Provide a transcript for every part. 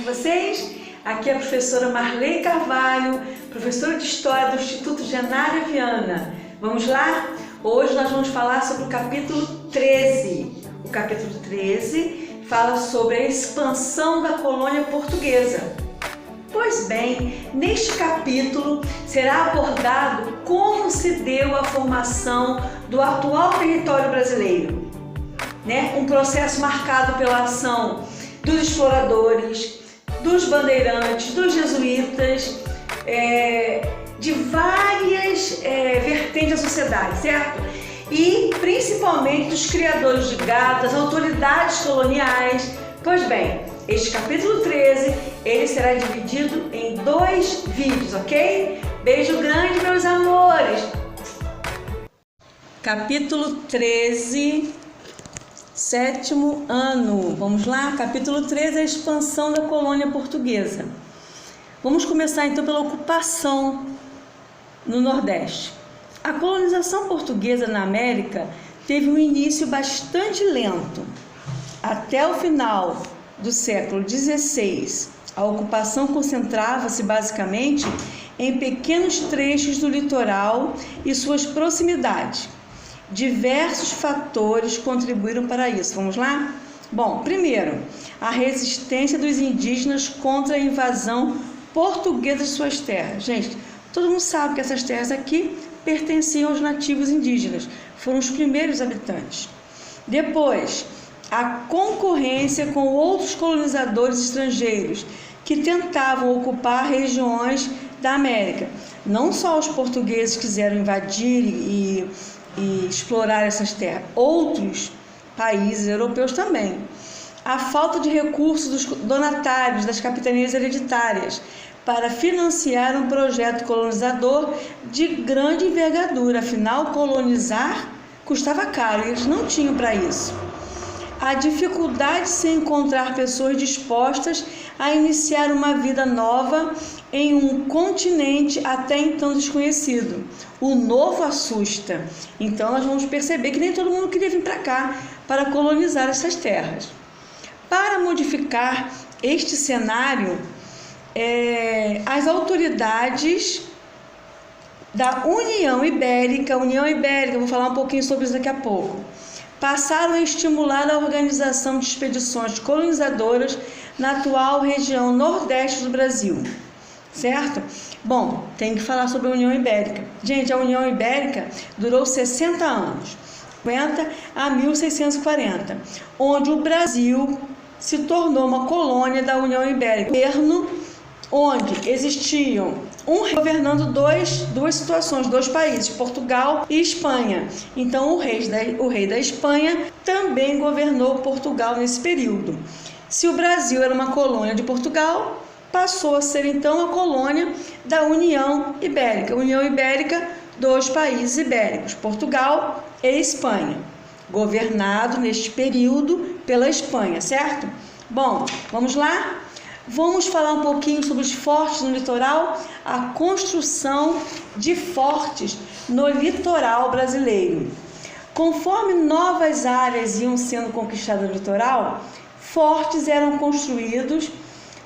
vocês? Aqui é a professora Marley Carvalho, professora de História do Instituto Genária Viana. Vamos lá? Hoje nós vamos falar sobre o capítulo 13. O capítulo 13 fala sobre a expansão da colônia portuguesa. Pois bem, neste capítulo será abordado como se deu a formação do atual território brasileiro, um processo marcado pela ação dos exploradores, dos bandeirantes, dos jesuítas, de várias vertentes da sociedade, certo? E principalmente dos criadores de gado, das autoridades coloniais. Pois bem, este capítulo 13, ele será dividido em 2 vídeos, ok? Beijo grande, meus amores! Capítulo 13, 7º ano. Vamos lá? Capítulo 13, a expansão da colônia portuguesa. Vamos começar então pela ocupação no Nordeste. A colonização portuguesa na América teve um início bastante lento. Até o final do século XVI, a ocupação concentrava-se basicamente em pequenos trechos do litoral e suas proximidades. Diversos fatores contribuíram para isso. Vamos lá? Bom, primeiro, a resistência dos indígenas contra a invasão portuguesa de suas terras. Gente, todo mundo sabe que essas terras aqui pertenciam aos nativos indígenas, foram os primeiros habitantes. Depois, a concorrência com outros colonizadores estrangeiros que tentavam ocupar regiões da América. Não só os portugueses quiseram invadir e explorar essas terras, outros países europeus também. A falta de recursos dos donatários das capitanias hereditárias para financiar um projeto colonizador de grande envergadura. Afinal, colonizar custava caro e eles não tinham para isso. A dificuldade de se encontrar pessoas dispostas a iniciar uma vida nova em um continente até então desconhecido. O novo assusta. Então nós vamos perceber que nem todo mundo queria vir para cá para colonizar essas terras. Para modificar este cenário, as autoridades da União Ibérica, vou falar um pouquinho sobre isso daqui a pouco, passaram a estimular a organização de expedições colonizadoras na atual região nordeste do Brasil, certo? Bom, tem que falar sobre a União Ibérica. Gente, a União Ibérica durou 60 anos, 50 a 1640, onde o Brasil se tornou uma colônia da União Ibérica, onde existiam governando duas situações, 2 países, Portugal e Espanha. Então o rei da Espanha também governou Portugal nesse período. Se o Brasil era uma colônia de Portugal, passou a ser então a colônia da União Ibérica. União Ibérica, 2 países ibéricos, Portugal e Espanha, governado neste período pela Espanha, certo? Bom, vamos lá? Vamos falar um pouquinho sobre os fortes no litoral, a construção de fortes no litoral brasileiro. Conforme novas áreas iam sendo conquistadas no litoral, fortes eram construídos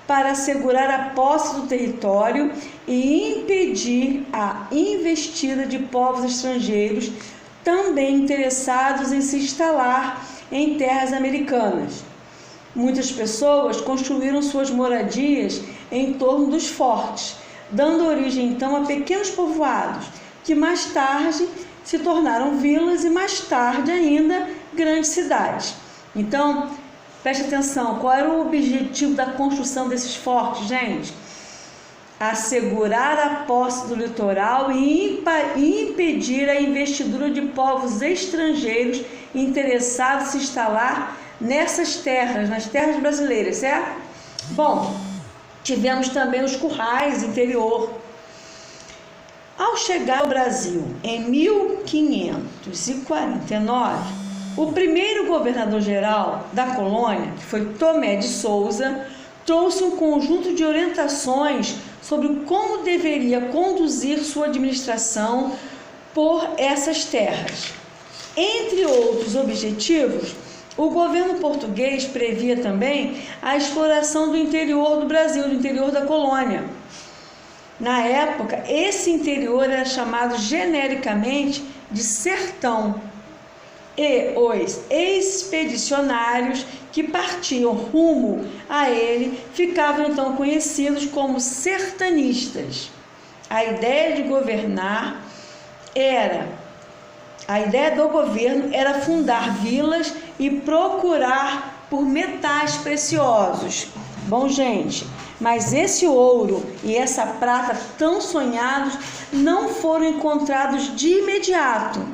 para assegurar a posse do território e impedir a investida de povos estrangeiros também interessados em se instalar em terras americanas. Muitas pessoas construíram suas moradias em torno dos fortes, dando origem então a pequenos povoados, que mais tarde se tornaram vilas e mais tarde ainda grandes cidades. Então, preste atenção, qual era o objetivo da construção desses fortes, gente? Assegurar a posse do litoral e impedir a investidura de povos estrangeiros interessados em se instalar nessas terras, nas terras brasileiras, certo? Bom, tivemos também os currais interior. Ao chegar ao Brasil em 1549, o primeiro governador-geral da colônia, que foi Tomé de Souza, trouxe um conjunto de orientações sobre como deveria conduzir sua administração por essas terras. Entre outros objetivos, O governo português previa também a exploração do interior do Brasil, do interior da colônia. Na época, esse interior era chamado genericamente de sertão, e os expedicionários que partiam rumo a ele ficavam então conhecidos como sertanistas. A ideia do governo era fundar vilas e procurar por metais preciosos. Bom, gente, mas esse ouro e essa prata tão sonhados não foram encontrados de imediato.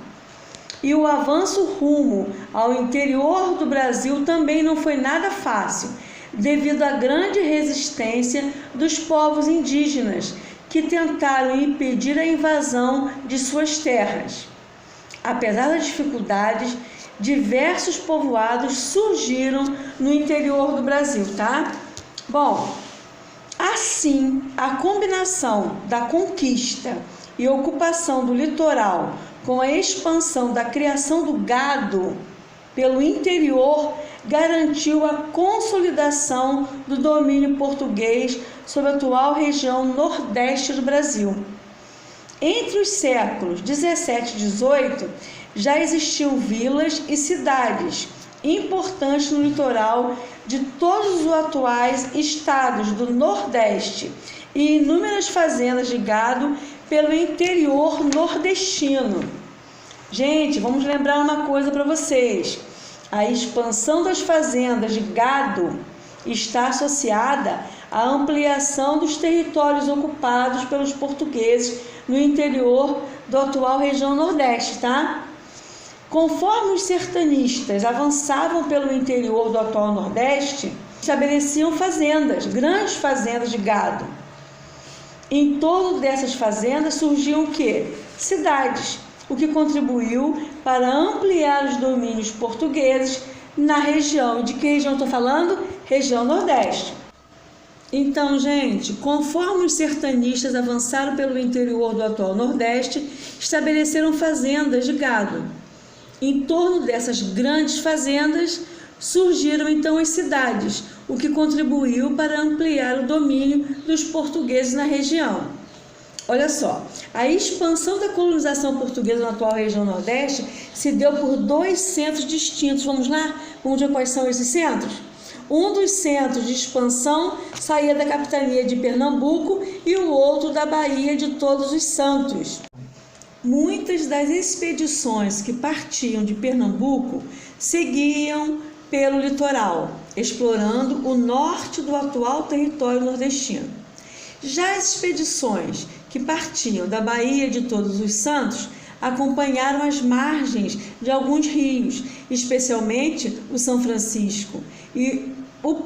E o avanço rumo ao interior do Brasil também não foi nada fácil, devido à grande resistência dos povos indígenas, que tentaram impedir a invasão de suas terras. Apesar das dificuldades, diversos povoados surgiram no interior do Brasil, tá? Bom, assim, a combinação da conquista e ocupação do litoral com a expansão da criação do gado pelo interior garantiu a consolidação do domínio português sobre a atual região nordeste do Brasil. Entre os séculos 17 e 18, já existiam vilas e cidades importantes no litoral de todos os atuais estados do Nordeste e inúmeras fazendas de gado pelo interior nordestino. Gente, vamos lembrar uma coisa para vocês. A expansão das fazendas de gado está associada à ampliação dos territórios ocupados pelos portugueses no interior da atual região Nordeste, tá? Conforme os sertanistas avançavam pelo interior do atual Nordeste, estabeleciam fazendas, grandes fazendas de gado. Em torno dessas fazendas surgiam o quê? Cidades, o que contribuiu para ampliar os domínios portugueses na região. De que região estou falando? Região Nordeste. Então, gente, conforme os sertanistas avançaram pelo interior do atual Nordeste, estabeleceram fazendas de gado. Em torno dessas grandes fazendas surgiram então as cidades, o que contribuiu para ampliar o domínio dos portugueses na região. Olha só, a expansão da colonização portuguesa na atual região Nordeste se deu por dois centros distintos. Vamos lá? Vamos ver quais são esses centros? Um dos centros de expansão saía da capitania de Pernambuco e o outro da Baía de Todos os Santos. Muitas das expedições que partiam de Pernambuco seguiam pelo litoral, explorando o norte do atual território nordestino. Já as expedições que partiam da Baía de Todos os Santos acompanharam as margens de alguns rios, especialmente o São Francisco, e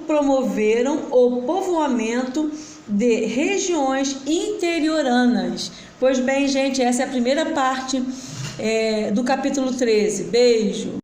promoveram o povoamento de regiões interioranas. Pois bem, gente, essa é a primeira parte do capítulo 13. Beijo!